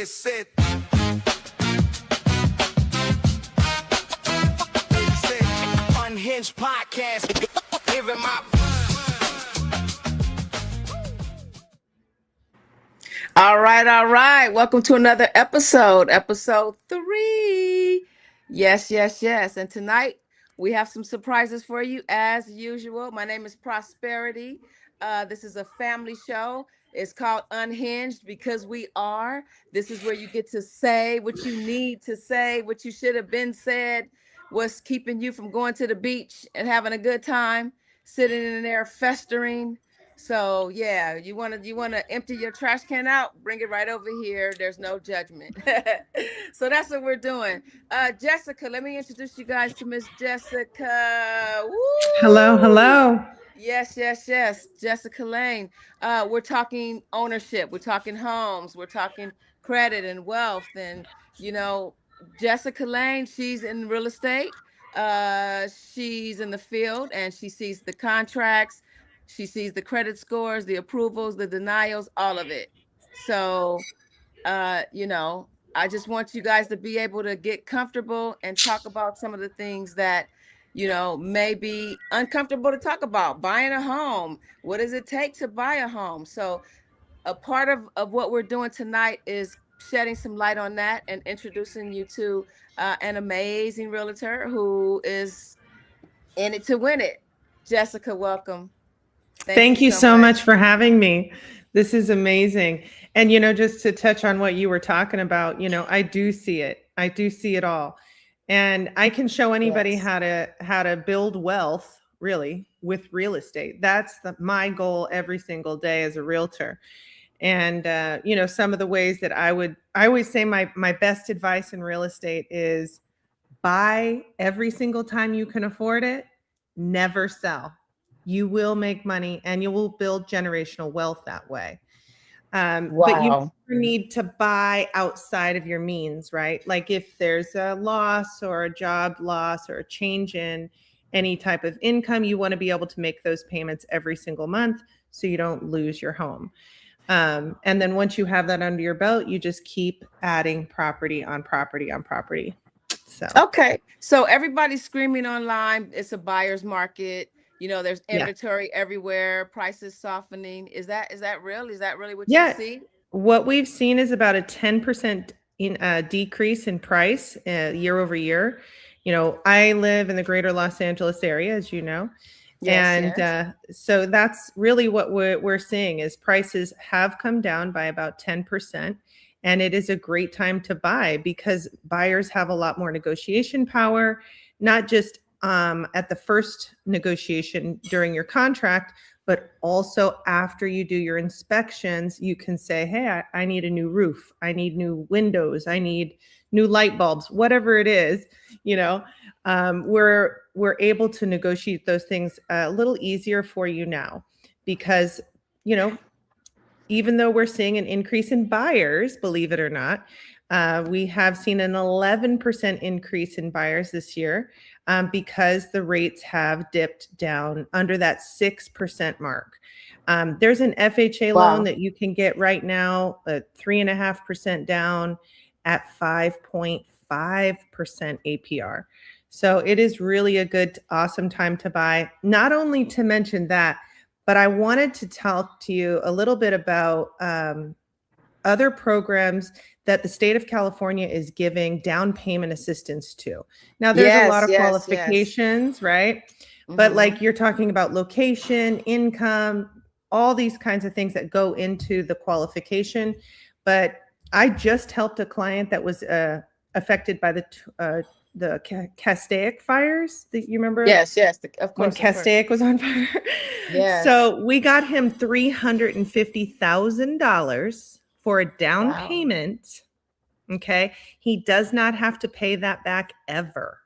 This it. Unhinged podcast. Giving my. All right. Welcome to another episode 3. Yes. And tonight we have some surprises for you as usual. My name is Prosperity. This is a family show. It's called Unhinged because we are. This is where you get to say what you need to say, what you should have been said, what's keeping you from going to the beach and having a good time, sitting in there festering. So yeah, you want to empty your trash can out, bring it right over here. There's no judgment. So that's what we're doing. Jessica, let me introduce you guys to Miss Jessica. Woo! Hello. Yes. Jessica Lane. We're talking ownership. We're talking homes. We're talking credit and wealth. And, Jessica Lane, she's in real estate. She's in the field and she sees the contracts. She sees the credit scores, the approvals, the denials, all of it. So, I just want you guys to be able to get comfortable and talk about some of the things that may be uncomfortable to talk about. Buying a home. What does it take to buy a home? So a part of what we're doing tonight is shedding some light on that and introducing you to an amazing realtor who is in it to win it. Jessica, welcome. Thank you so much for having me. This is amazing. And, just to touch on what you were talking about, I do see it. I do see it all. And I can show anybody how to build wealth, really, with real estate. That's my goal every single day as a realtor. And, some of the ways that I always say my best advice in real estate is buy every single time you can afford it, never sell. You will make money and you will build generational wealth that way. But you never need to buy outside of your means, right? Like if there's a loss or a job loss or a change in any type of income, you want to be able to make those payments every single month so you don't lose your home. And then once you have that under your belt, you just keep adding property on property on property. Okay. So everybody's screaming online. It's a buyer's market. There's inventory everywhere. Prices softening. Is that real? Is that really what you see? What we've seen is about a 10% decrease in price year over year. I live in the greater Los Angeles area, as you know. So that's really what we're seeing is prices have come down by about 10%. And it is a great time to buy because buyers have a lot more negotiation power, not just at the first negotiation during your contract, but also after you do your inspections, you can say, hey, I need a new roof. I need new windows. I need new light bulbs, whatever it is, we're able to negotiate those things a little easier for you now because, even though we're seeing an increase in buyers, believe it or not, we have seen an 11% increase in buyers this year because the rates have dipped down under that 6% mark. There's an FHA loan that you can get right now at 3.5% down at 5.5% APR. So it is really a good, awesome time to buy. Not only to mention that, but I wanted to talk to you a little bit about other programs that the state of California is giving down payment assistance to. Now, there's a lot of qualifications, right? Mm-hmm. But like you're talking about location, income, all these kinds of things that go into the qualification. But I just helped a client that was affected by the Castaic fires. You remember? Yes, of When course. Castaic was on fire. Yes. So we got him $350,000 for a down payment. Okay. He does not have to pay that back ever.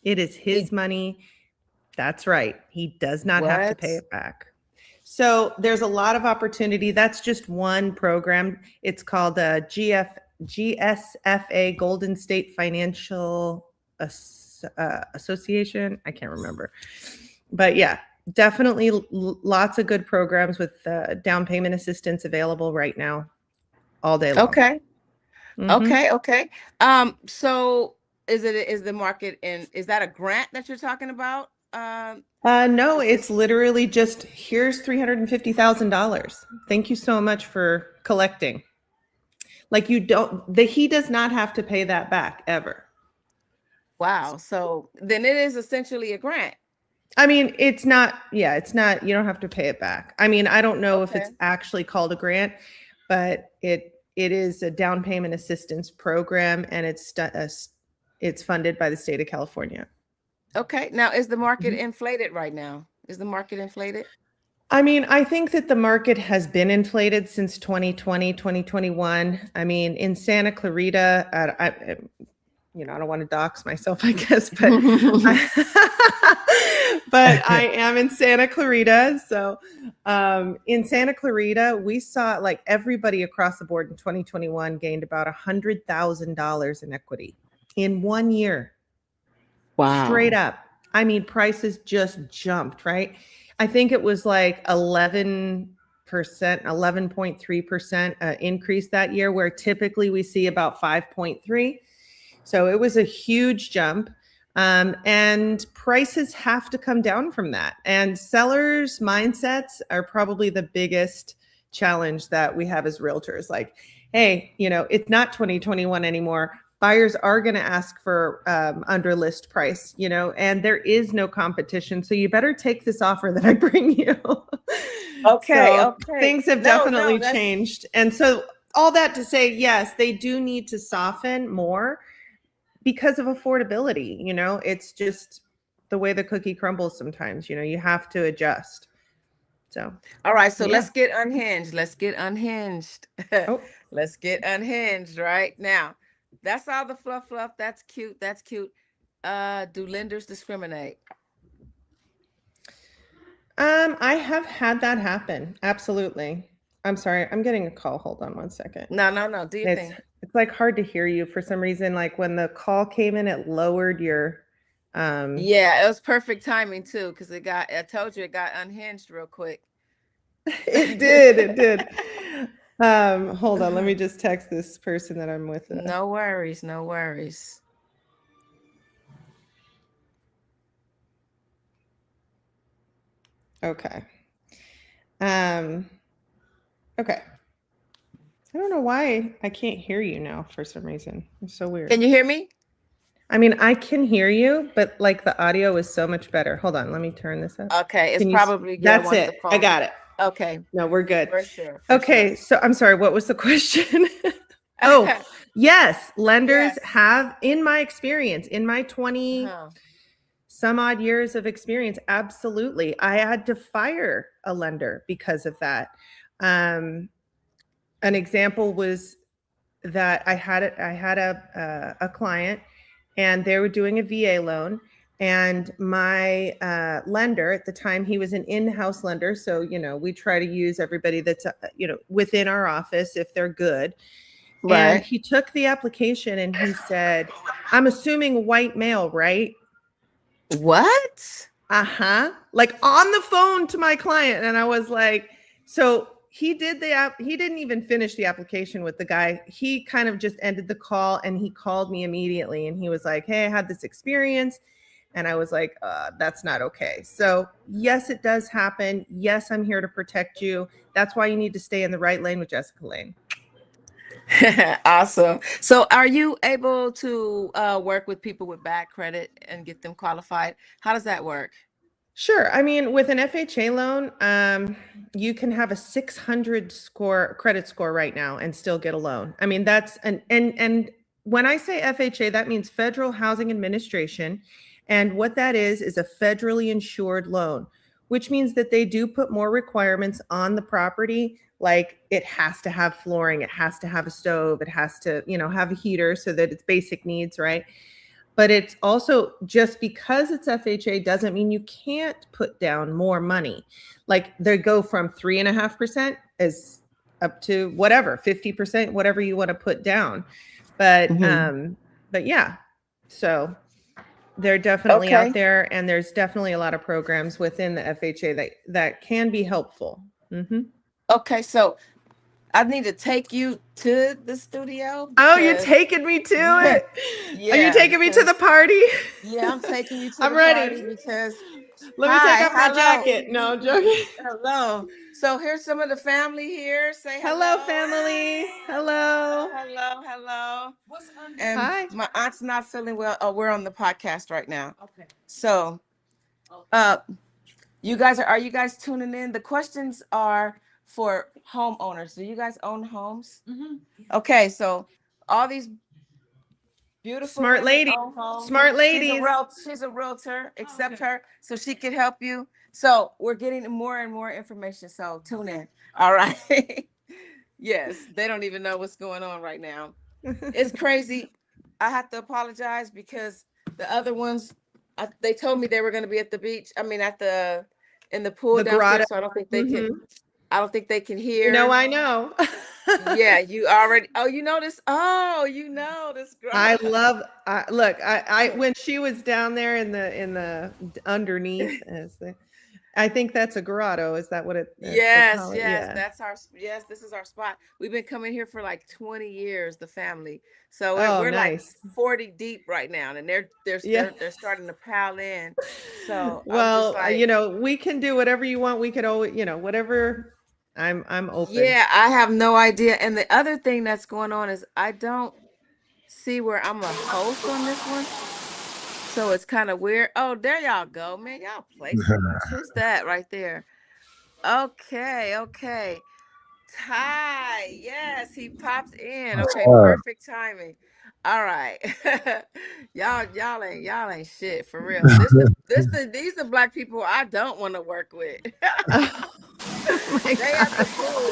It is his money. That's right. He does not have to pay it back. So there's a lot of opportunity. That's just one program. It's called GSFA, Golden State Financial Association. I can't remember. But yeah, definitely lots of good programs with down payment assistance available right now all day long. Okay. Okay, okay. So is the market is that a grant that you're talking about? No, Is it's this literally just here's $350,000. Thank you so much for collecting. Like he does not have to pay that back ever. wow. So then it is essentially a grant. I mean, it's not, you don't have to pay it back. I mean, I don't know if Okay. it's actually called a grant, but it is a down payment assistance program, and it's funded by the state of California. Okay. Now, is the market Mhm. inflated right now? Is the market inflated? I mean, I think that the market has been inflated since 2020, 2021. I mean, in Santa Clarita, I don't want to dox myself, I guess, but but I am in Santa Clarita. So in Santa Clarita, we saw like everybody across the board in 2021 gained about $100,000 in equity in 1 year. Straight Wow. up. I mean, prices just jumped, right? I think it was like 11.3% increase that year, where typically we see about 5.3. So it was a huge jump. And prices have to come down from that. And sellers' mindsets are probably the biggest challenge that we have as realtors. Like, hey, it's not 2021 anymore. Buyers are going to ask for under list price, and there is no competition. So you better take this offer that I bring you. Okay, So okay. things have No, no, definitely changed. And so all that to say, yes, they do need to soften more because of affordability. It's just the way the cookie crumbles sometimes. You have to adjust. So all right, so yeah. let's get unhinged. Let's get unhinged. Oh, Let's get unhinged right now. That's all the fluff. That's cute. That's cute. Do lenders discriminate? I have had that happen. Absolutely. I'm sorry, I'm getting a call. Hold on one second. No, no, no. Do your It's thing. it's like hard to hear you for some reason. Like when the call came in, it lowered your Yeah, it was perfect timing too, because I told you it got unhinged real quick. it did. Hold on, let me just text this person that I'm with. No worries, no worries. Okay. Okay. I don't know why I can't hear you now for some reason. It's so weird. Can you hear me? I mean, I can hear you, but like the audio is so much better. Hold on, let me turn this up. Okay, it's Can you? probably That's one of it. the I phone. got it. Okay, No, we're good. for sure. Okay, so I'm sorry, what was the question? Oh, yes, lenders Yes. have, in my experience, in my 20 Huh. some odd years of experience, absolutely. I had to fire a lender because of that. An example was that I had a client, and they were doing a VA loan, and my lender at the time, he was an in-house lender, so we try to use everybody that's within our office if they're good. And Right. he took the application and he said, "I'm assuming white male, right?" What? Uh-huh. Like on the phone to my client. And I was like, so he didn't even finish the application with the guy. He kind of just ended the call, and he called me immediately, and he was like, "Hey, I had this experience." And I was like, that's not okay. So yes, it does happen. Yes, I'm here to protect you. That's why you need to stay in the right lane with Jessica Lane. Awesome. So are you able to work with people with bad credit and get them qualified? How does that work? Sure. I mean, with an FHA loan, you can have a 600 credit score right now and still get a loan. I mean, that's and when I say FHA, that means Federal Housing Administration. And what that is a federally insured loan, which means that they do put more requirements on the property. Like it has to have flooring, it has to have a stove, it has to, have a heater, so that it's basic needs, right? But it's also, just because it's FHA doesn't mean you can't put down more money. Like they go from 3.5% as up to whatever, 50%, whatever you want to put down. But yeah, so they're definitely out Okay. there, and there's definitely a lot of programs within the FHA that can be helpful. Okay. So I need to take you to the studio Oh, you're because taking me to it. Are you yeah, taking me to the because party? yeah, I'm taking you to I'm the party ready. because Let me take hi, off my hello, jacket. No, I'm joking. hello. So here's some of the family here. Say Hello, hello. family. Hello, Hello. hello, hello. And Hi. my aunt's not feeling well. Oh, we're on the podcast right now. Okay. So, uh, you guys are you guys tuning in? The questions are for homeowners. Do you guys own homes? Okay, so all these beautiful Smart women lady. own homes. Smart ladies. She's a realtor. Accept her so she can help you. So we're getting more and more information. So tune in. All right. Yes, they don't even know what's going on right now. It's crazy. I have to apologize because the other ones, they told me they were going to be at the beach. I mean, at the in the pool The grotto. downstairs. So I don't think they can. Hmm. I don't think they can You know, hear. I know. Yeah, you already. Oh, you know this. Oh, you know this girl. I love. Look, I when she was down there in the underneath, I think that's a grotto. Is that what they Yes, call it? yes, Yeah. that's our yes, this is our spot. We've been coming here for like 20 years, the family. So Oh, we're like nice. 40 deep right now, and they're they're Yeah. they're they're starting to pile in. So I'm just Well, like, we can do whatever you want. We could always, whatever. I'm open. yeah, I have no idea. And the other thing that's going on is I don't see where I'm a host on this one. So it's kind of weird. Oh, there y'all go, man. Y'all play too much. Who's that right there? Okay, okay. Ty, yes, he pops in. Okay, perfect timing. All right. y'all ain't shit for real. These are black people I don't want to work with. Oh my They at the God. pool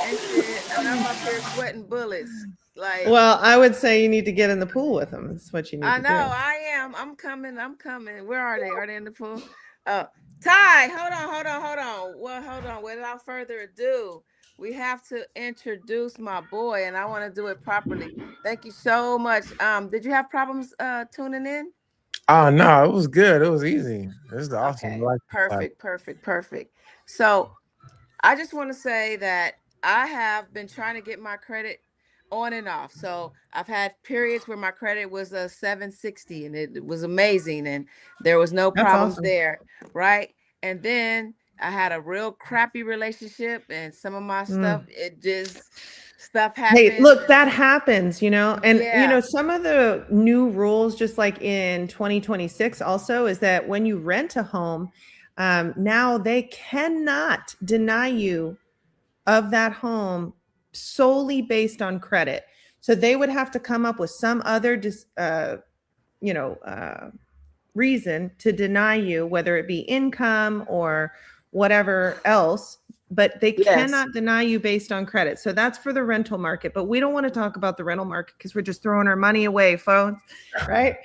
and shit, and I'm up here sweating bullets. Like, Well, I would say you need to get in the pool with them. That's what you need I to know do. I am. I'm coming. I'm coming. Where are they? Are they in the pool? Oh, Ty, hold on. Well, hold on. Without further ado, we have to introduce my boy, and I want to do it properly. Thank you so much. Did you have problems tuning in? Oh no, it was good. It was easy. This is awesome. I Okay, like this type. perfect. So I just want to say that I have been trying to get my credit on and off. So I've had periods where my credit was a 760 and it was amazing and there was no That's problems awesome. there, right? And then I had a real crappy relationship and some of my stuff, Mm. it just stuff Hey, happened look, and that happens, and yeah. some of the new rules, just like in 2026, also is that when you rent a home, now they cannot deny you of that home solely based on credit. So they would have to come up with some other, you know, uh, reason to deny you, whether it be income or whatever else, but they Yes. cannot deny you based on credit. So that's for the rental market. But we don't want to talk about the rental market because we're just throwing our money away, folks. Right?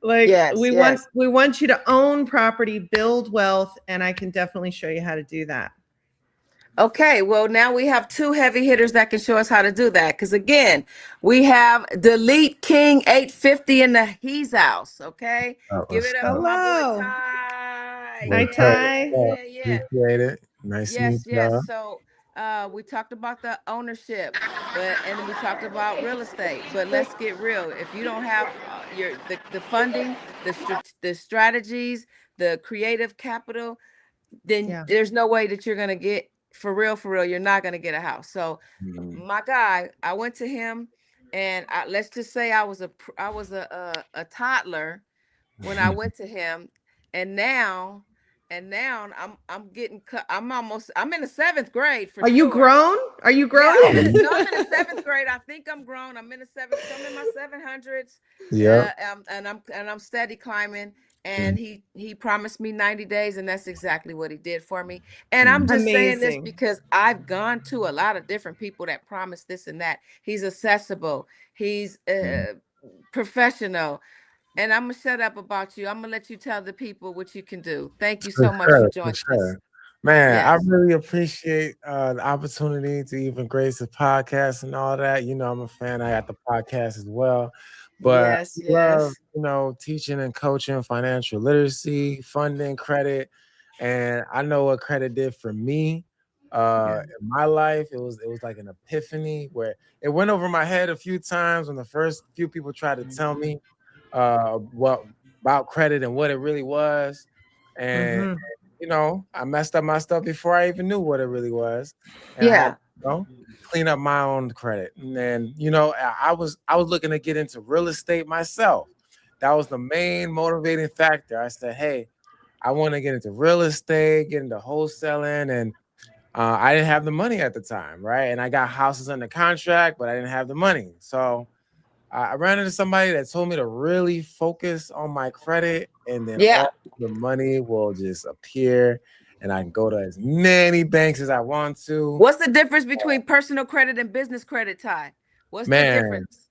Like Yes, we want you to own property, build wealth, and I can definitely show you how to do that. Okay, well, now we have two heavy hitters that can show us how to do that. Because again, we have Delete King 850 in the He's house. Okay, give What's it up for up? my boy Hello. Ty. Hi, What's up? Ty. What's up? Yeah. Appreciate it. Nice to meet Yes. y'all. So we talked about the ownership, but and then we talked about real estate. But let's get real. If you don't have the funding, the strategies, the creative capital, then Yeah. there's no way that you're gonna get for real, you're not gonna get a house. So Mhm. my guy, I went to him and let's just say I was a toddler when I went to him, and now I'm getting I'm in the seventh grade for Are you sure. grown? Are you grown? Yeah, no, I'm in the seventh grade. I think I'm grown. I'm in the seventh, so I'm in my 700s, Yep. and I'm steady climbing. And Mhm. he promised me 90 days, and that's exactly what he did for me. And I'm just saying this Amazing. because I've gone to a lot of different people that promise this and that. He's accessible. He's Mhm. professional. And I'm gonna shut up about you. I'm gonna let you tell the people what you can do. Thank you For so much for sure, for joining us. sure. Man, I Yes, really appreciate the opportunity to even grace the podcast and all that. I'm a fan. I got the podcast as well. But yes, we love, yes. teaching and coaching financial literacy, funding, credit. And I know what credit did for me. In my life, it was like an epiphany where it went over my head a few times when the first few people tried to tell me what about credit and what it really was. And Mm-hmm. I messed up my stuff before I even knew what it really was. And I had Yeah. to, clean up my own credit. And then, I was looking to get into real estate myself. That was the main motivating factor. I said, hey, I want to get into real estate, get into wholesaling, and I didn't have the money at the time, right? And I got houses under contract, but I didn't have the money. So I ran into somebody that told me to really focus on my credit, and then Yeah. all the money will just appear, and I can go to as many banks as I want to. What's the difference between personal credit and business credit, Ty? What's the Man, difference?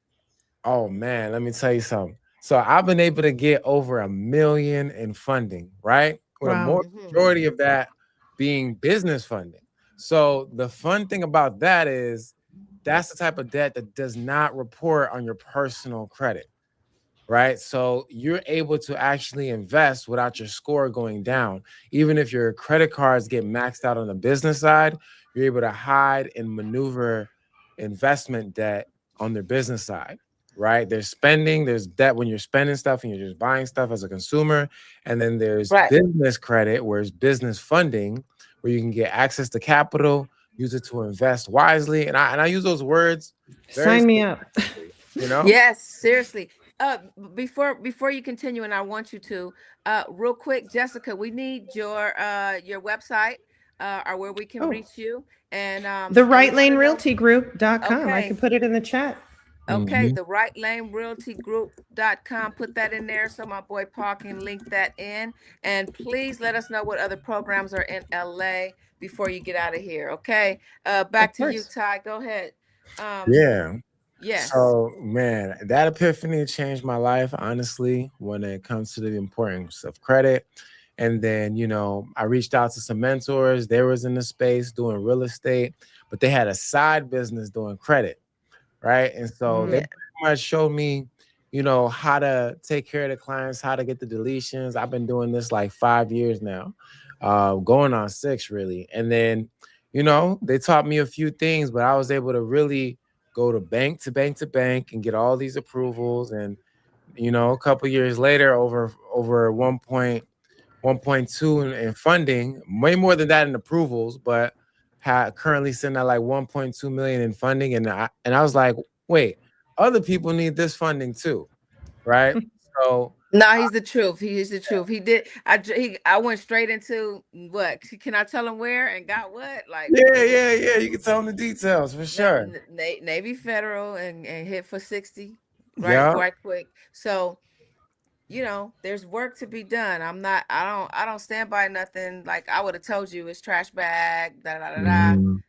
oh man, let me tell you something. So I've been able to get over 1 million in funding, right? With a Wow. majority of that being business funding. So the fun thing about that is that's the type of debt that does not report on your personal credit, right? So you're able to actually invest without your score going down. Even if your credit cards get maxed out on the business side, you're able to hide and maneuver investment debt on their business side, right? There's spending, there's debt when you're spending stuff and you're just buying stuff as a consumer. And then there's Right. business credit, where it's business funding, where you can get access to capital, use it to invest wisely. And I use those words very Sign me up. specifically, you know? Yes, seriously. Before you continue, and I want you to, real quick, Jessica, we need your website, or where we can Oh, reach you. And the and we right want lane to know. realty group.com. I can Okay. put it in the chat. Okay, Mhm. the right lane realty group.com. Put that in there so my boy Paul can link that in. And please let us know what other programs are in LA before you get out of here. Okay. Of Back to you, course. Ty. Go ahead. Um, Yeah. yes. So, man, that epiphany changed my life, honestly, when it comes to the importance of credit. And then, I reached out to some mentors. They was in the space doing real estate, but they had a side business doing credit, right? And so they Yeah. pretty much showed me, how to take care of the clients, how to get the deletions. I've been doing this like 5 years now, going on 6 really. And then, they taught me a few things, but I was able to really go to bank to bank to bank and get all these approvals. And, a couple years later, over 1.2 in funding, way more than that in approvals, but currently sitting at like 1.2 million in funding. And I was like, wait, other people need this funding too, right? So No, he's the truth. He is the truth. He did. I went straight into what? Can I tell him where and got what? Like yeah, you can tell them the details for sure. Navy Federal and hit for 60, right? Yeah. Right quick. So there's work to be done. I don't stand by nothing. Like I would have told you it's trash bag, da da da da. Mhm.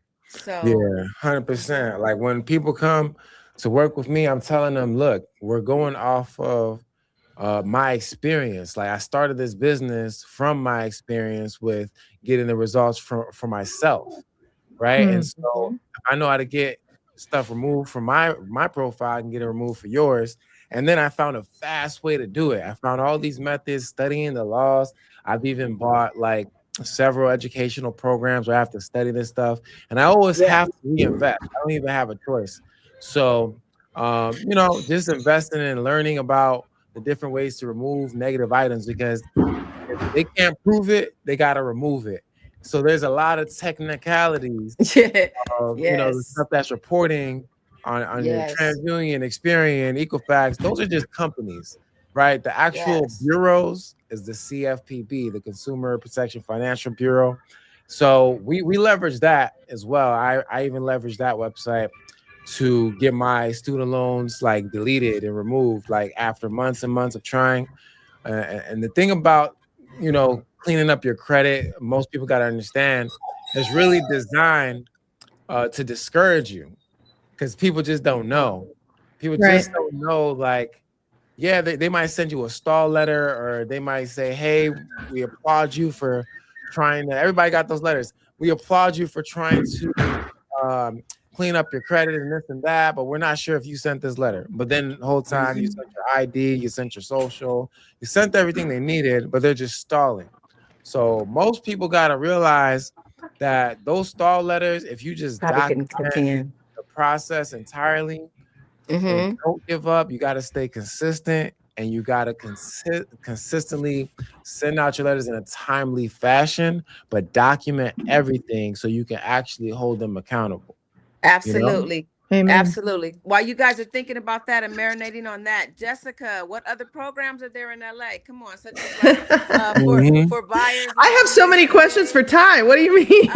Yeah, So 100%. Like when people come to work with me, I'm telling them, look, we're going off of my experience. Like I started this business from my experience with getting the results for myself, right? And Hmm. so I know how to get stuff removed from my profile, I can get it removed for yours. And then I found a fast way to do it. I found all these methods, studying the laws. I've even bought like several educational programs where I have to study this stuff, and I always yeah. have to reinvest. I don't even have a choice. So, just investing and learning about the different ways to remove negative items, because if they can't prove it, they got to remove it. So there's a lot of technicalities Yeah. of the Yes. stuff that's reporting on your Yes. TransUnion, Experian, Equifax. Those are just companies, right? The actual Yes. bureaus is the CFPB, the Consumer Protection Financial Bureau. So we leverage that as well. I even leverage that website to get my student loans like deleted and removed, like after months and months of trying. And the thing about cleaning up your credit, most people got to understand, is really designed to discourage you, because people just don't know. People Right. just don't know. Like, yeah, they might send you a stall letter, or they might say, "Hey, we applaud you for trying to." Everybody got those letters. We applaud you for trying to um, clean up your credit and this and that, but we're not sure if you sent this letter. But then the whole time you sent your ID, you sent your social, you sent everything they needed, but they're just stalling. So most people got to realize that those stall letters, if you just Probably couldn't document click in. the process entirely and Mm-hmm. don't give up, you got to stay consistent and you got to consistently send out your letters in a timely fashion, but document everything so you can actually hold them accountable. You know? Absolutely. Amen. Absolutely. While you guys are thinking about that and marinating on that, Jessica, what other programs are there in LA? Come on, such as like Mhm. for buyers. I have so many questions for Ty. What do you mean?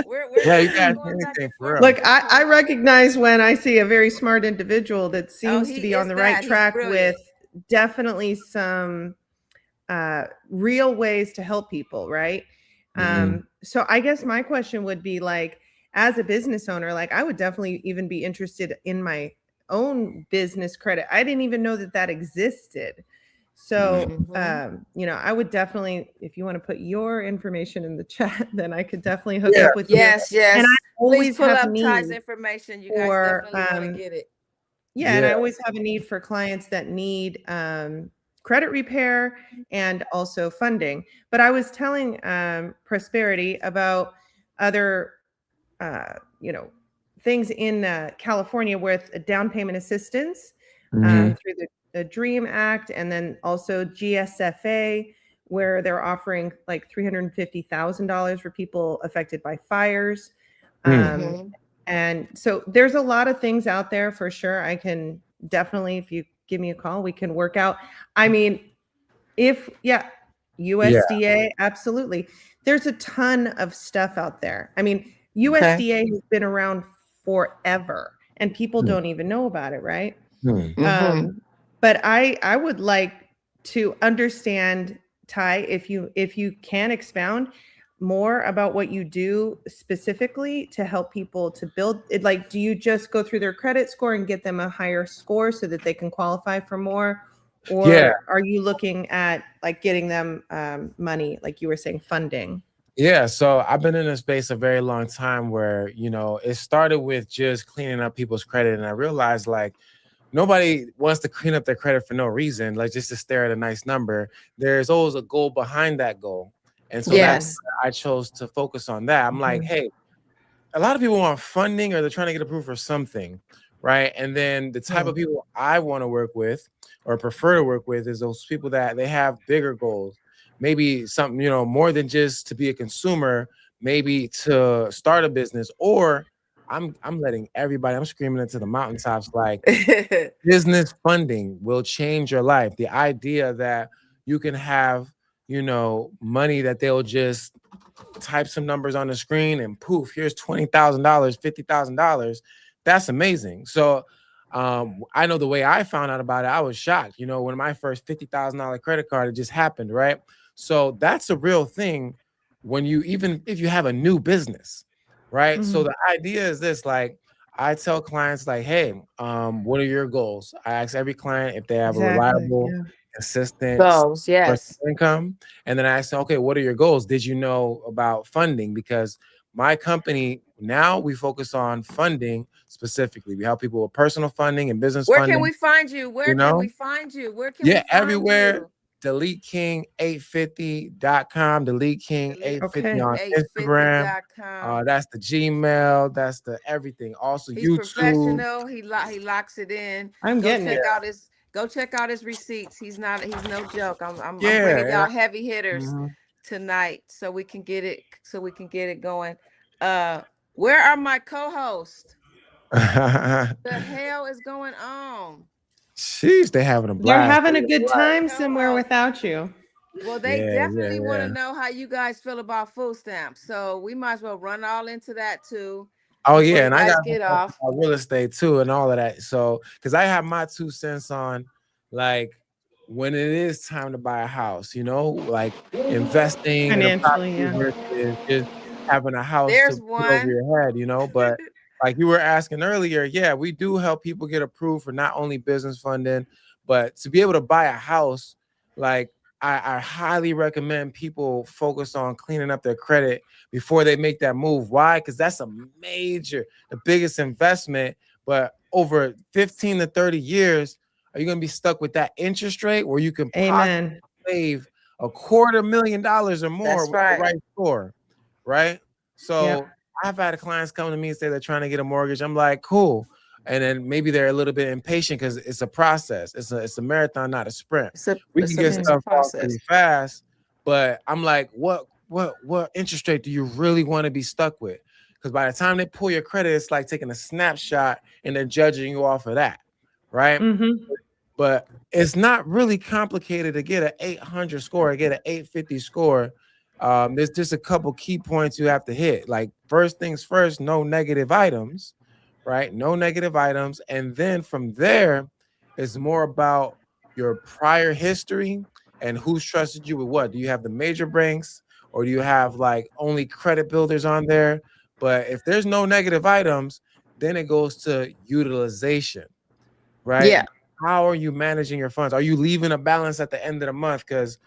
We're Yeah, you kind guys of do going back anything and for forth. real. Look, I recognize when I see a very smart individual that seems to he be on is the that. right He's track brilliant. with definitely some real ways to help people, right? So I guess my question would be like, as a business owner, like I would definitely even be interested in my own business credit. I didn't even know that that existed. So, you know, I would definitely, if you want to put your information in the chat, then I could definitely hook up with you. Yes. And I always Please pull have up Ty's need information. You guys for, definitely want to get it. yeah, and I always have a need for clients that need credit repair and also funding. But I was telling Prosperity about other, you know, things in California with a down payment assistance through the DREAM Act, and then also GSFA, where they're offering like $350,000 for people affected by fires. And so there's a lot of things out there for sure. I can definitely, if you give me a call, we can work out. I mean, USDA, absolutely. There's a ton of stuff out there. I mean, USDA has been around forever and people don't even know about it, right? But I would like to understand, Ty, if you can expound more about what you do specifically to help people to build it. Like, do you just go through their credit score and get them a higher score so that they can qualify for more? Or are you looking at like getting them money, like you were saying, funding? Yeah, so I've been in a space a very long time where, you know, it started with just cleaning up people's credit. And I realized like nobody wants to clean up their credit for no reason, like just to stare at a nice number. There's always a goal behind that goal. And so that's why I chose to focus on that. I'm like, hey, a lot of people want funding or they're trying to get approved for something, right? And then the type of people I want to work with or prefer to work with is those people that they have bigger goals, maybe something, you know, more than just to be a consumer, maybe to start a business. Or I'm letting everybody, I'm screaming into the mountaintops like business funding will change your life. The idea that you can have, you know, money that they'll just type some numbers on the screen and poof, here's $20,000, $50,000. That's amazing. So I know the way I found out about it, I was shocked. You know, when my first $50,000 credit card, it just happened, right? So that's a real thing when you, even if you have a new business, right? So the idea is this, like, I tell clients like, hey, what are your goals? I ask every client if they have a reliable, consistent goals. Yes. income. And then I ask, okay, what are your goals? Did you know about funding? Because my company, now we focus on funding specifically. We help people with personal funding and business Where funding. can we find you? Where can we find you? Where can we find everywhere. you? DeleteKing850.com, DeleteKing850 on Instagram. That's the Gmail. That's the everything. Also, he's YouTube. Professional. He locks it in. I'm getting it. Go check out his receipts. He's no joke. I'm bringing y'all heavy hitters tonight so we can get it going. Where are my co-hosts? The hell is going on? Sheesh, they having a blast. They're having a good time somewhere without you. Well, they definitely want to know how you guys feel about food stamps. So we might as well run all into that too. Oh yeah, and I got get off real estate too and all of that. So because I have my 2 cents on like when it is time to buy a house, you know, like investing in a property versus just having a house to put over your head, you know. But like you were asking earlier, yeah, we do help people get approved for not only business funding, but to be able to buy a house. Like I highly recommend people focus on cleaning up their credit before they make that move. Why? Because that's the biggest investment. But over 15 to 30 years, are you going to be stuck with that interest rate where you can possibly save $250,000 or more with the right score, right? So I've had clients come to me and say they're trying to get a mortgage. I'm like, cool. And then maybe they're a little bit impatient because it's a process. It's a marathon, not a sprint. We can get stuff off pretty fast, but I'm like, what interest rate do you really want to be stuck with? Because by the time they pull your credit, it's like taking a snapshot and they're judging you off of that, right? But it's not really complicated to get an 800 score, get an 850 score. There's just a couple key points you have to hit. Like first things first, no negative items, right? No negative items. And then from there, it's more about your prior history and who's trusted you with what. Do you have the major banks or do you have like only credit builders on there? But if there's no negative items, then it goes to utilization, right? Yeah. How are you managing your funds? Are you leaving a balance at the end of the month? Because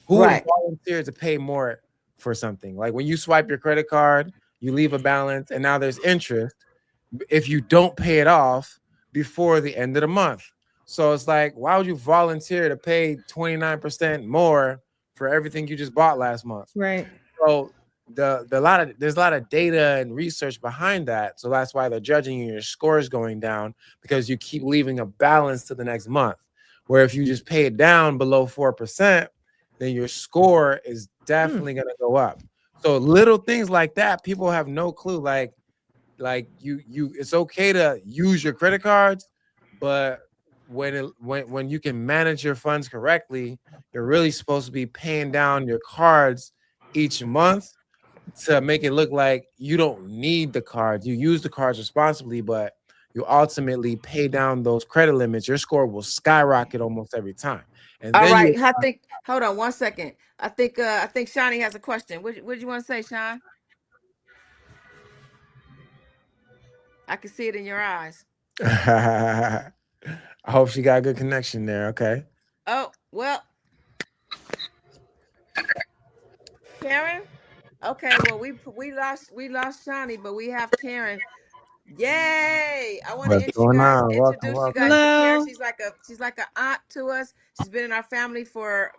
who would volunteer to pay more for something? Like when you swipe your credit card, you leave a balance and now there's interest if you don't pay it off before the end of the month. So it's like, why would you volunteer to pay 29% more for everything you just bought last month? Right. So there's a lot of data and research behind that. So that's why they're judging you, your scores going down because you keep leaving a balance to the next month. Where if you just pay it down below 4%, then your score is definitely going to go up. So little things like that, people have no clue. Like you it's okay to use your credit cards, but when you can manage your funds correctly, you're really supposed to be paying down your cards each month to make it look like you don't need the cards. You use the cards responsibly, but you ultimately pay down those credit limits. Your score will skyrocket almost every time. And All then right, I think. Hold on 1 second. I think Shani has a question. What do you want to say, Sean? I can see it in your eyes. I hope she got a good connection there. Okay. Oh well, Karen. Okay, well we lost Shani, but we have Karen. Yay! I want to What's going on? Welcome, introduce you welcome. guys to Karen. Hello. She's like an aunt to us. She's been in our family for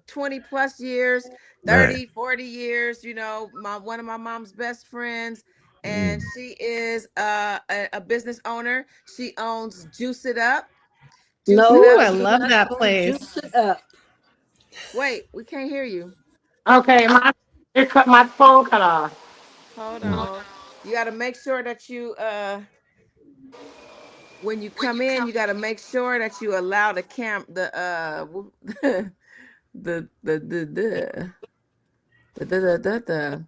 20 plus years, Man. 30, 40 years, you know, one of my mom's best friends. And she is a business owner. She owns Juice It Up. Ooh, I love that place. Juice it up. Wait, we can't hear you. Okay, my phone cut off. Hold on. You got to make sure that you when you come in, you got to make sure that you allow the the the the the the.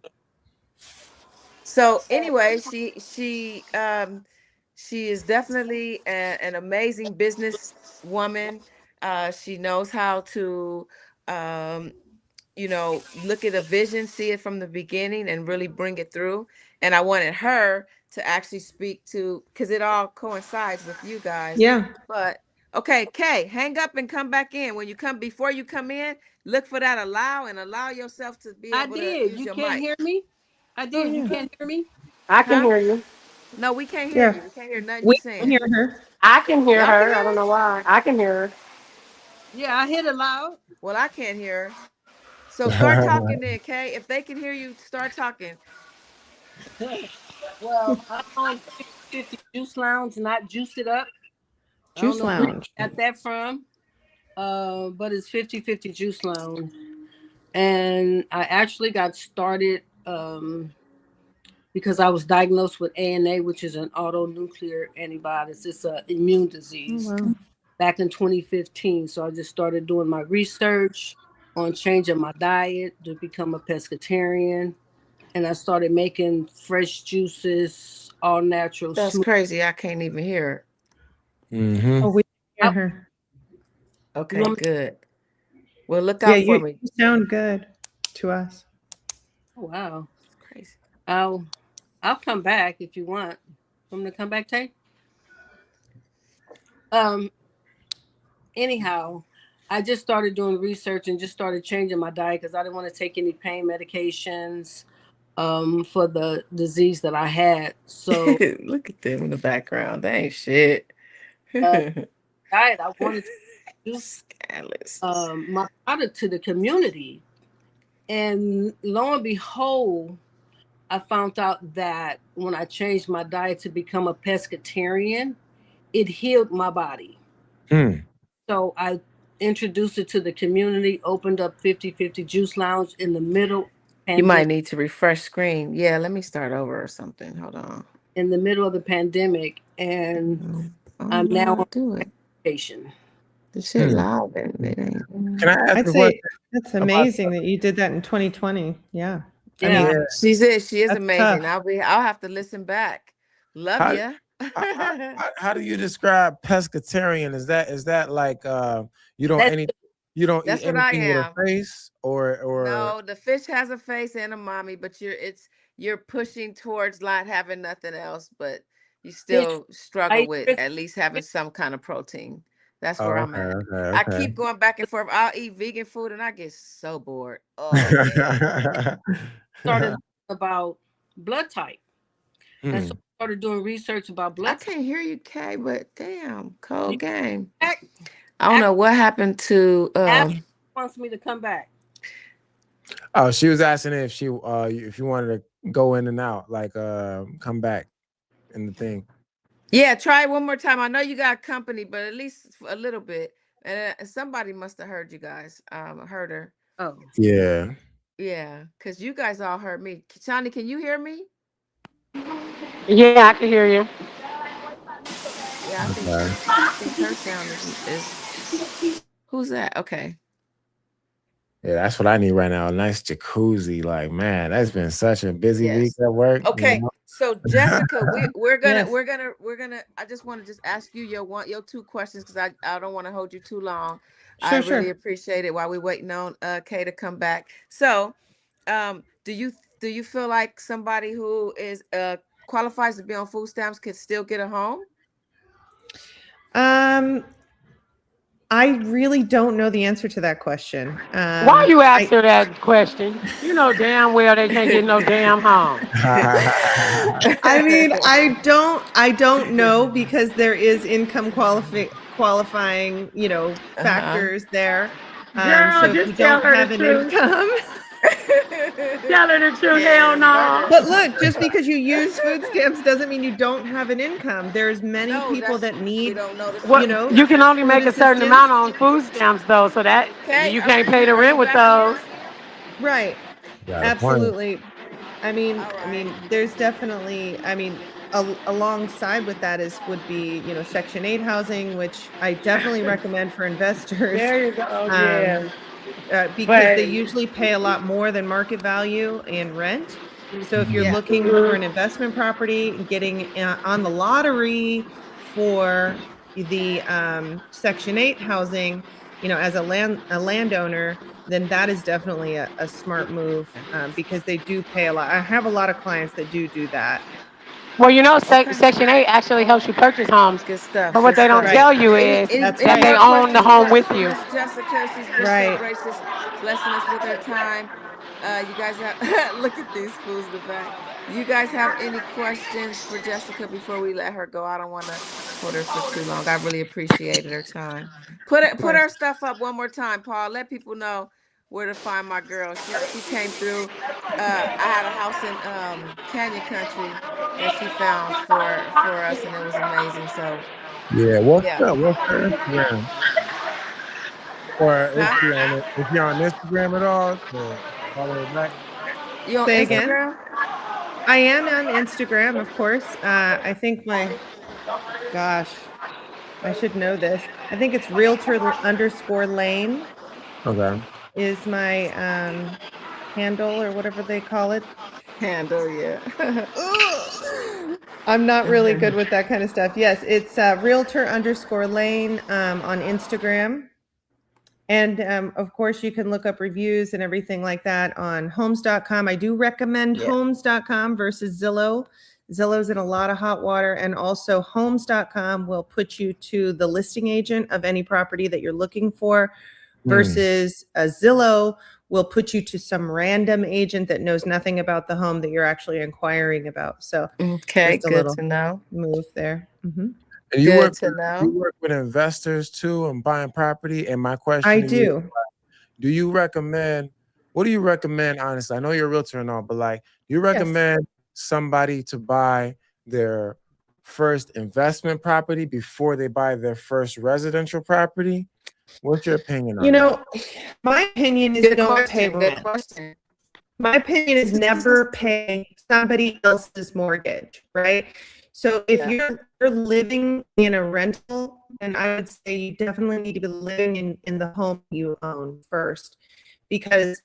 So anyway, she is definitely an amazing business woman. She knows how to you know, look at a vision, see it from the beginning, and really bring it through. And I wanted her to actually speak to, because it all coincides with you guys. Yeah. But okay, Kay, hang up and come back in. When you come, before you come in, look for that allow yourself to be able to use You your can't mic. hear me? I did. Oh, You yeah. can't hear me? I can hear you. No, we can't hear Yeah. you. We can't hear nothing you We can saying. hear her. I can hear Y'all can her. I hear don't her? know why. I can hear her. Yeah, I hit allow. Well, I can't hear her. So start talking then, Kay. If they can hear you, start talking. Well, I'm on 50 Juice Lounge, not Juice It Up. I don't Juice know where you Lounge. got that from, but it's 50 Juice Lounge. And I actually got started because I was diagnosed with ANA, which is an autonuclear antibodies. It's an immune disease. Oh, wow. Back in 2015. So I just started doing my research on changing my diet to become a pescatarian. And I started making fresh juices, all natural. That's crazy. I can't even hear Oh, we can hear her. her. Okay, good. Well, look Yeah, out for you me. sound good to us. Oh, wow. It's crazy. I'll come back if you want. Want me to come back, Tay? Anyhow, I just started doing research and just started changing my diet because I didn't want to take any pain medications for the disease that I had. So Look at them in the background. They ain't shit. diet, I wanted to use Scandalous. my product to the community. And lo and behold, I found out that when I changed my diet to become a pescatarian, it healed my body. So I introduced it to the community, opened up 50/50 Juice Lounge in the middle. You might need to refresh screen. Yeah, let me start over or something. Hold on. In the middle of the pandemic, and I'm now on vacation. The shit loud and it ain't. Can I ask I'd a question? say that's amazing that you did that in 2020. Yeah. Yeah. I mean, She is that's amazing. tough. I'll have to listen back. Love How- ya. How do you describe pescatarian? Is that like you don't That's- any you don't eat That's what I anything with a am. face or No, the fish has a face and a mommy, but you're pushing towards not having nothing else, but you still struggle with at least having some kind of protein. That's where I'm at. I okay. keep going back and forth. I'll eat vegan food and I get so bored. Oh man. started about blood type. And so Hmm. I started doing research about I blood type. can't hear you, Kay, but damn, cold game. Act- I don't know what happened to Ashley wants me to come back. Oh, she was asking if you wanted to go in and out, like come back in the thing. Yeah, try it one more time. I know you got company, but at least a little bit. And somebody must have heard you guys. Heard her. Oh. Yeah. Yeah, because you guys all heard me. Shani, can you hear me? Yeah, I can hear you. Yeah, Okay. I think her sound is who's that? Okay. Yeah, that's what I need right now. A nice jacuzzi. Like, man, that's been such a busy week Yes. at work. Okay. So Jessica, we're Yes. gonna I just want to just ask you your two questions because I don't want to hold you too long. I Sure, really sure. appreciate it while we're waiting on Kay to come back. So do you feel like somebody who is qualifies to be on food stamps could still get a home? I really don't know the answer to that question. Why you ask her that question? You know damn well they can't get no damn home. I mean, I don't know because there is income qualifying, factors there. Girl, So if you just tell don't her have the an truth. income, Tell her the truth. Hell Yeah, no. but look, just because you use food stamps doesn't mean you don't have an income. There's many No, people that's that we need, don't know the What you can only food make a certain assistance. amount on food stamps though, so that Okay, you can't pay the are rent you with back those. here? Right. Got a point. Absolutely. I mean, All I right. mean, there's definitely, I mean, alongside with that would be, Section 8 housing, which I definitely recommend for investors. There you go. Um, Yeah. because they But usually pay a lot more than market value in rent. So if you're Yeah. looking for an investment property, getting on the lottery for the Section 8 housing, as a landowner, then that is definitely a smart move because they do pay a lot. I have a lot of clients that do that. well, Okay. Section 8 actually helps you purchase homes. Good stuff. But what Good they don't stuff. Right. tell you is That's that Any they right. more own the questions home with for you. Miss Jessica? She's been so Right. gracious, blessing us with her time. You guys have look at these fools in the back. You guys have any questions for Jessica before we let her go? I don't want to hold her for too long. I really appreciated her time. Put Of her course. stuff up one more time, Paul. Let people know where to find my girl. She came through. I had a house in Canyon Country that she found for us, and it was amazing. So Yeah, what's yeah. up? What's her Instagram? Or is Huh? she on it? Is she on Instagram at all? To follow her back? You on Say again. Instagram? I am on Instagram, of course. I think gosh, I should know this. I think it's realtor_lane Okay. is my handle or whatever they call it. Handle, yeah. Ugh. I'm not really good with that kind of stuff. Yes, it's realtor_lane on Instagram. And of course, you can look up reviews and everything like that on homes.com. I do recommend Yeah. homes.com versus Zillow. Zillow's in a lot of hot water. And also, homes.com will put you to the listing agent of any property that you're looking for, versus Zillow will put you to some random agent that knows nothing about the home that you're actually inquiring about. So, Okay, just a good little to know. move there. And you Good work to with, know. you work with investors too and buying property. And my I question to you, do. do you recommend what do you recommend, honestly? I know you're a realtor and all, but like, do you recommend somebody to buy their first investment property before they buy their first residential property? What's your opinion on that? My opinion is Good don't pay question. Good rent. question. My opinion is never pay somebody else's mortgage, right? So if you're living in a rental, then I would say you definitely need to be living in the home you own first, because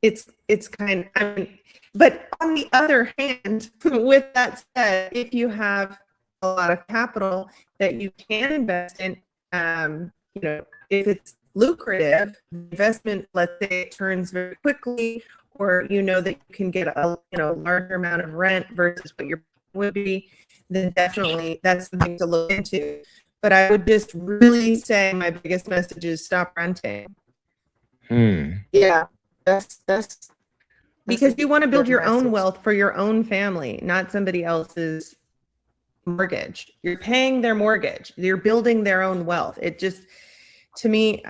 it's kind of, I mean, but on the other hand, with that said, if you have a lot of capital that you can invest in, you know, if it's lucrative investment, let's say it turns very quickly, or you know that you can get a larger amount of rent versus what your would be, then definitely that's something to look into. But I would just really say my biggest message is stop renting. Yeah, that's because you want to build good your own message. wealth for your own family, not somebody else's mortgage. You're paying their mortgage. You're building their own wealth. It just, to me,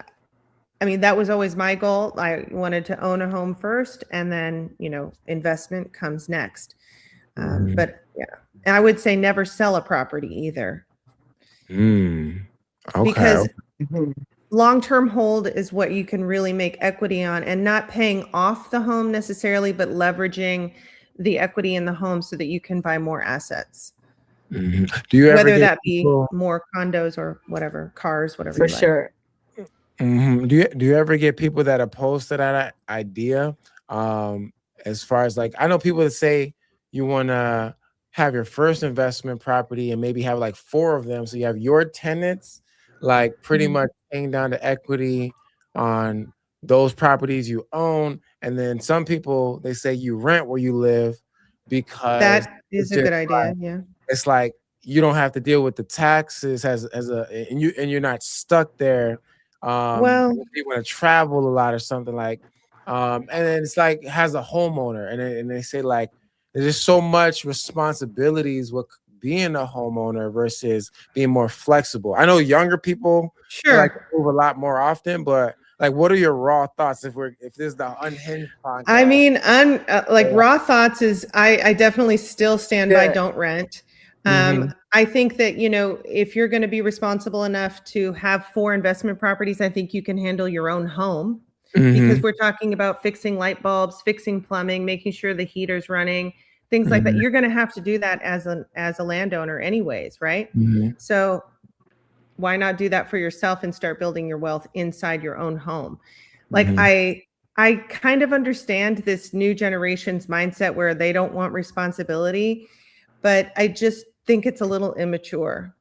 I mean, that was always my goal. I wanted to own a home first, and then, you know, investment comes next. But yeah, and I would say never sell a property either. Okay. Because long-term hold is what you can really make equity on, and not paying off the home necessarily, but leveraging the equity in the home so that you can buy more assets. Do you ever Whether get that people, be more condos or whatever, cars, whatever For you like. sure. do you ever get people that oppose to that idea? As far as like, I know people that say you want to have your first investment property and maybe have like 4 of them, so you have your tenants like pretty much paying down the equity on those properties you own, and then some people, they say you rent where you live because That it's is a just good idea. like, Yeah. it's like you don't have to deal with the taxes and you're not stuck there. Well, If you want to travel a lot or something like, and then it's like has a homeowner, and they say like there's just so much responsibilities with being a homeowner versus being more flexible. I know younger people they like to sure. move a lot more often, but like, what are your raw thoughts if this is the Unhinged podcast? I mean, like raw thoughts is I definitely still stand by Good. don't rent. Mhm. I think that, you know, if you're going to be responsible enough to have 4 investment properties, I think you can handle your own home, because we're talking about fixing light bulbs, fixing plumbing, making sure the heater's running, things like that. You're going to have to do that as a landowner anyways, right? So why not do that for yourself and start building your wealth inside your own home? Like I kind of understand this new generation's mindset where they don't want responsibility, but I just think it's a little immature.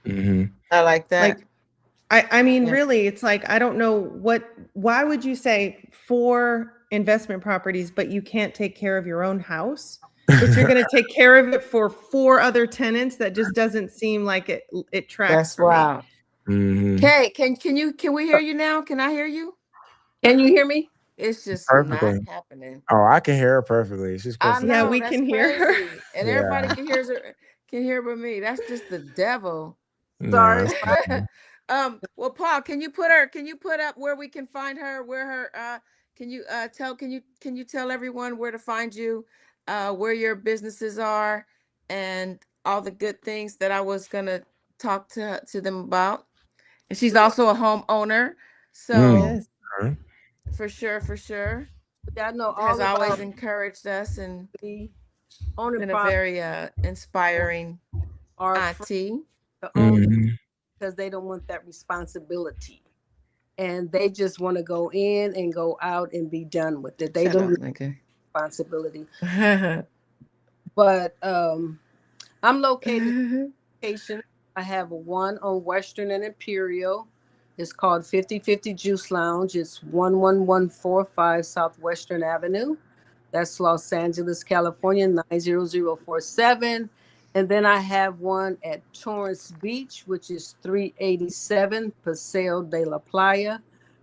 I like that. Like, I mean, Yeah. really, it's like, I don't know why would you say 4 investment properties, but you can't take care of your own house? But you're going to take care of it for 4 other tenants? That just doesn't seem like it tracks That's for me. wild. Kay, can we hear you now? Can I hear you? Can you hear me? It's just Perfectly. not happening. Oh, I can hear her perfectly. She's I crystal. Yeah, know we that's can hear her. crazy, and Yeah. everybody can hear but me. That's just the devil. Sorry. Well, Paul, can you put up where we can find her, where her can you tell everyone where to find you, where your businesses are, and all the good things that I was gonna talk to them about. And she's also a homeowner, so Yes. for sure Yeah, I know has all always about encouraged us and the owning been a property very inspiring are auntie. the own because they don't want that responsibility. And they just want to go in and go out and be done with it. They Shut don't up, want nigga. responsibility. But I'm located in location. I have one on Western and Imperial. It's called 50/50 Juice Lounge. It's 11145 Southwestern Avenue. That's Los Angeles, California, 90047. And then I have one at Torrance Beach, which is 387 Paseo De La Playa,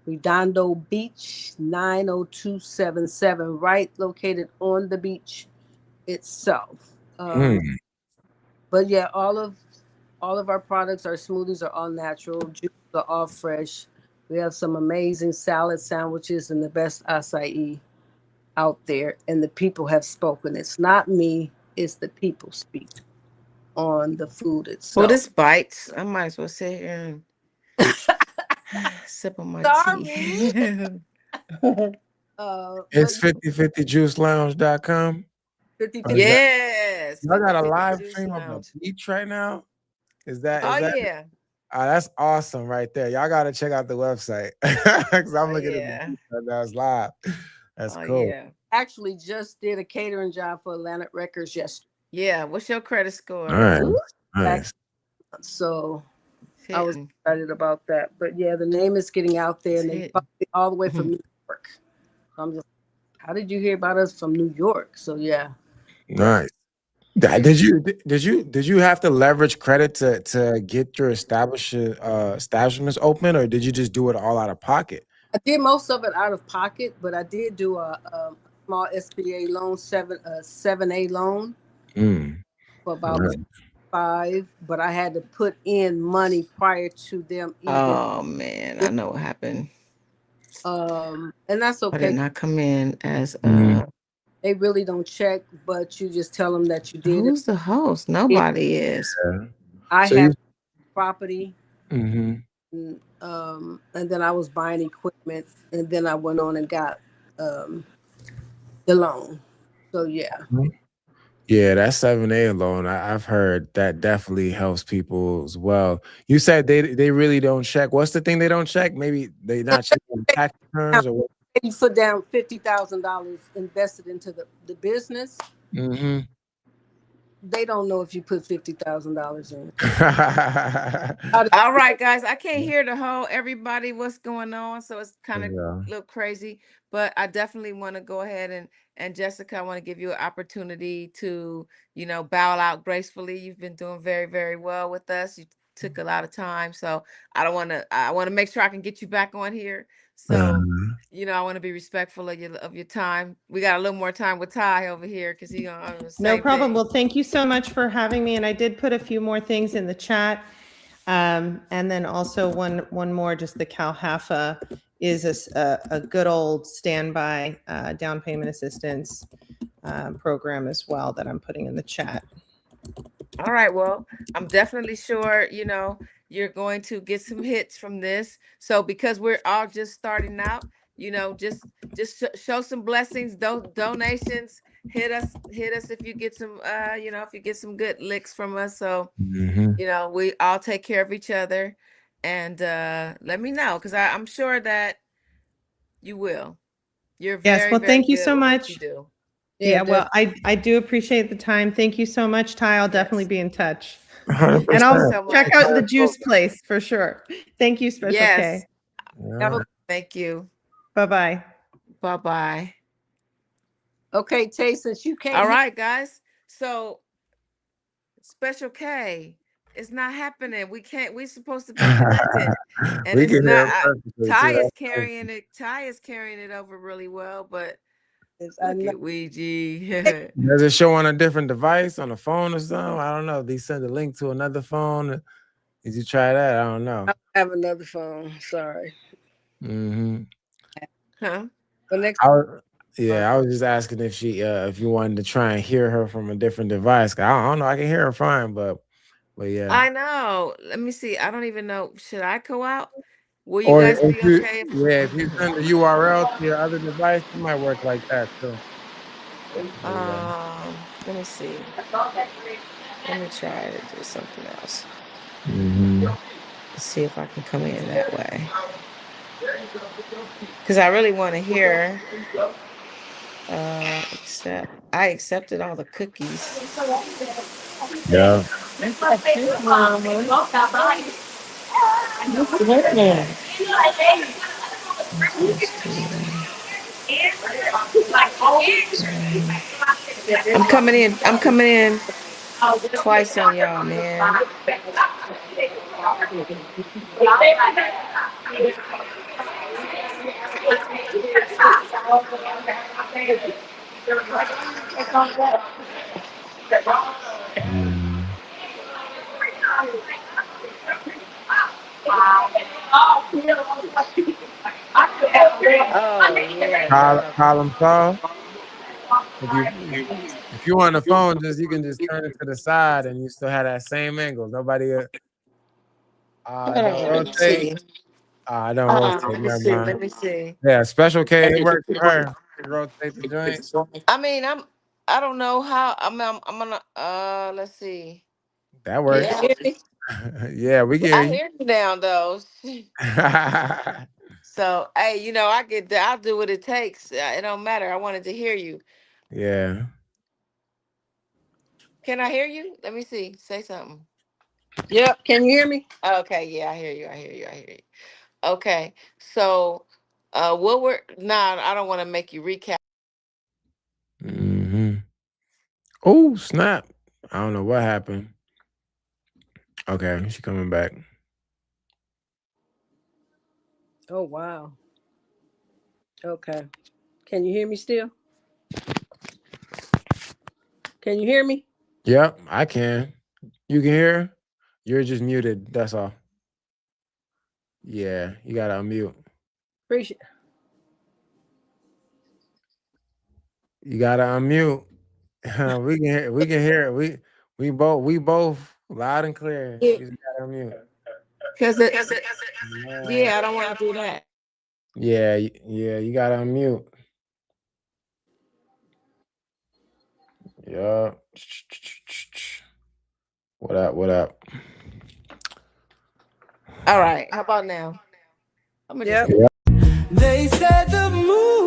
Redondo Beach, 90277, right located on the beach itself. But yeah, all of our products, our smoothies are all natural, juices are all fresh. We have some amazing salad sandwiches and the best acai out there. And the people have spoken. It's not me, it's the people speak on the food Well, itself. this bites. I might as well sit here and sip on my tea. Sorry. It's But 5050juicelounge.com. 50 Or is 50. that, Yes, y'all got a 50/50 live Juice stream of the Lounge. beach right now? Is that Oh yeah, that's awesome right there. Y'all gotta check out the website. Because I'm oh looking at the yeah, beach right now. It's live. That's oh cool. yeah, Actually just did a catering job for Atlantic Records yesterday. yeah. What's your credit score? Nice. Ooh, Nice. So it's I was hitting. excited about that. But yeah, the name is getting out there It's and they hitting. followed me all the way from New York. So I'm just, how did you hear about us from New York? So yeah. Nice. Did you have to leverage credit to get your establishments open, or did you just do it all out of pocket? I did most of it out of pocket, but I did do a small SBA loan, 7A loan Mm. for about Nice. 5, but I had to put in money prior to them even. Oh man, I know what happened. And that's I did okay. not come in as Mhm. They really don't check, but you just tell them that you did it. who's the host? Nobody is. Yeah. I So you have property, mhm. and then I was buying equipment, and then I went on and got the loan. So yeah. Yeah, that 7A loan, I've heard that definitely helps people as well. You said they really don't check. What's the thing they don't check? Maybe they not checking tax returns or what? You put down $50,000 invested into the business. Mm-hmm. They don't know if you put $50,000 in. All right, guys. I can't hear the whole everybody what's going on, so it's kind of Yeah. a little crazy. But I definitely want to go ahead and Jessica, I want to give you an opportunity to, bow out gracefully. You've been doing very, very well with us. You took a lot of time, so I want to make sure I can get you back on here. So, Uh-huh. I want to be respectful of your time. We got a little more time with Ty over here because he's on the No same problem. thing. Well, thank you so much for having me. And I did put a few more things in the chat. And then also one more, just the CalFA is a good old standby down payment assistance program as well that I'm putting in the chat. All right. Well, I'm definitely sure, you're going to get some hits from this. So because we're all just starting out, show some blessings, donations, hit us if you get some, if you get some good licks from us. So, Mm-hmm. we all take care of each other, and let me know, because I'm sure that you will. You're Yes. very, Well, very thank you good so with what you much. do. Yeah. Well, I do appreciate the time. Thank you so much, Ty. I'll definitely be in touch. 100%. And Thank you I'll so check much. out the juice place for sure. Thank you, Special Yes. K. Yeah. Thank you. Bye-bye. Bye-bye. Okay, Tay, since you can't All hear, right, guys. So Special K, it's not happening. We're supposed to be connected. And We it's can not hear 'em perfectly Ty too. is That's carrying it. Ty is carrying it over really well, but I look know. at Ouija. Does it show on a different device, on a phone or something? I don't know. They send a link to another phone. Did you try that? I don't know. I have another phone. Sorry. Mm-hmm. Huh? But next I was just asking if you wanted to try and hear her from a different device. 'Cause I don't know. I can hear her fine, but yeah. I know. Let me see. I don't even know. Should I go out? Will you Or guys if be you okay? if you send the URL to your other device, it might work like that too. But yeah. Let me see. Let me try to do something else. Mm-hmm. See if I can come in that way. Because I really want to hear. Except I accepted all the cookies. Yeah. I'm coming in. I'm coming in twice on y'all, man. Mm. Oh yeah. Problem solved. If you on the phone, you can just turn it to the side and you still have that same angle. Nobody don't Let me rotate. see. Don't rotate. Let me Never see. mind. Let me see. Yeah, Special K, it works for her. Rotate the joint. I mean, I don't know how. I'm gonna. Let's see. That Yeah, works. Yeah, we I can. hear you now though. So hey, I'll do what it takes. It don't matter. I wanted to hear you. Yeah. Can I hear you? Let me see. Say something. Yep. Can you hear me? Okay, yeah, I hear you. I hear you. I hear you. Okay, so what we're nah, I don't want to make you recap. Oh, snap. I don't know what happened. Okay, she coming back. Oh wow. Okay. Can you hear me still? Can you hear me? Yep, I can. You can hear? You're just muted. That's all. Yeah, you gotta unmute. Appreciate. You gotta unmute. We can hear it. We both loud and clear. Yeah, You just gotta unmute. yeah, I don't want to do that. Yeah, you gotta unmute. Yeah. What up? What up? All right, how about now? I'm gonna Yep. just. They said the moon